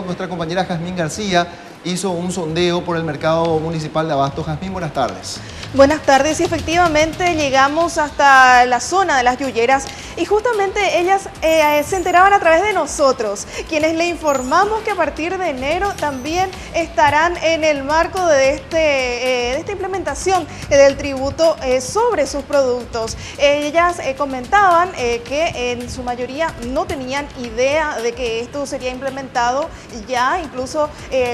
Nuestra compañera Jazmín García hizo un sondeo por el mercado municipal de Abasto. Jazmín, buenas tardes. Buenas tardes, y efectivamente llegamos hasta la zona de las Yulleras y justamente ellas se enteraban a través de nosotros, quienes le informamos que a partir de enero también estarán en el marco de esta implementación del tributo sobre sus productos. Ellas comentaban que en su mayoría no tenían idea de que esto sería implementado ya, incluso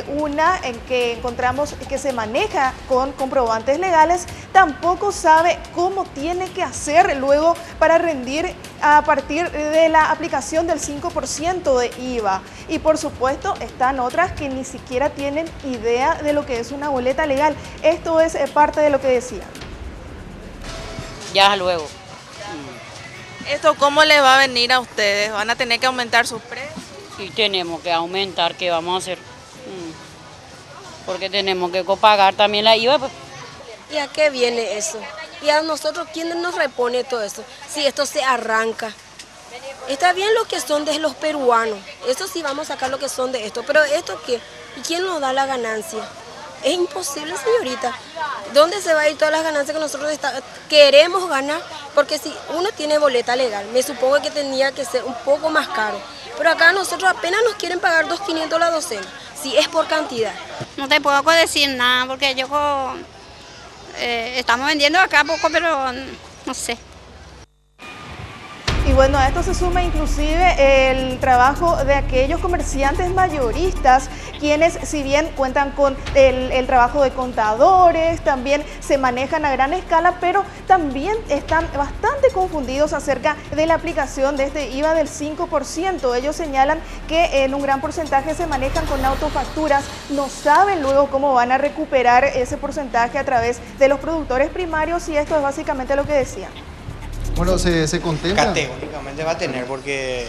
una en que encontramos que se maneja con comprobantes legales, tampoco sabe cómo tiene que hacer luego para rendir a partir de la aplicación del 5% de IVA. Y por supuesto están otras que ni siquiera tienen idea de lo que es una boleta legal. Esto es parte de lo que decían. Ya luego. ¿Esto cómo les va a venir a ustedes? ¿Van a tener que aumentar sus precios? Y tenemos que aumentar, ¿qué vamos a hacer? Porque tenemos que copagar también la IVA. Pues. ¿Y a qué viene eso? ¿Y a nosotros quién nos repone todo esto? Si esto se arranca. Está bien lo que son de los peruanos. Eso sí vamos a sacar lo que son de esto. Pero ¿esto qué? ¿Y quién nos da la ganancia? Es imposible, señorita. ¿Dónde se va a ir todas las ganancias que nosotros queremos ganar? Porque si uno tiene boleta legal, me supongo que tenía que ser un poco más caro. Pero acá nosotros apenas nos quieren pagar 2.500 la docena, si es por cantidad. No te puedo decir nada porque yo estamos vendiendo acá poco, pero no sé. Y bueno, a esto se suma inclusive el trabajo de aquellos comerciantes mayoristas, quienes si bien cuentan con el trabajo de contadores, también se manejan a gran escala, pero también están bastante confundidos acerca de la aplicación de este IVA del 5%. Ellos señalan que en un gran porcentaje se manejan con autofacturas, no saben luego cómo van a recuperar ese porcentaje a través de los productores primarios, y esto es básicamente lo que decían. Bueno, se contempla. Categóricamente va a tener, porque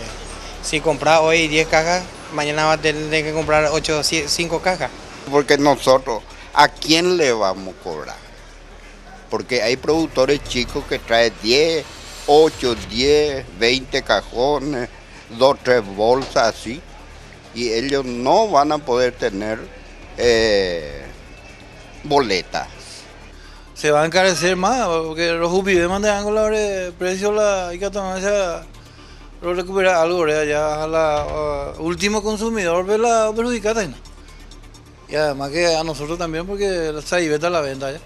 si compras hoy 10 cajas, mañana va a tener que comprar 5 cajas. Porque nosotros, ¿a quién le vamos a cobrar? Porque hay productores chicos que traen 10, 8, 10, 20 cajones, 2, 3 bolsas así, y ellos no van a poder tener boletas. Se va a encarecer más, porque los UPI mandan con los precios, hay que tomarse, recuperar algo, ¿verdad? Ya a la último consumidor ve la perjudicada. Y además que a nosotros también, porque se veta la venta ya.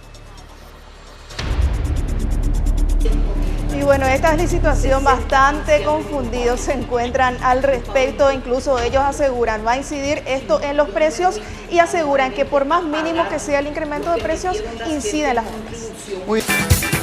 Y bueno, esta es la situación, bastante confundidos se encuentran al respecto, incluso ellos aseguran, va a incidir esto en los precios y aseguran que por más mínimo que sea el incremento de precios, incide en las ventas. Muy bien.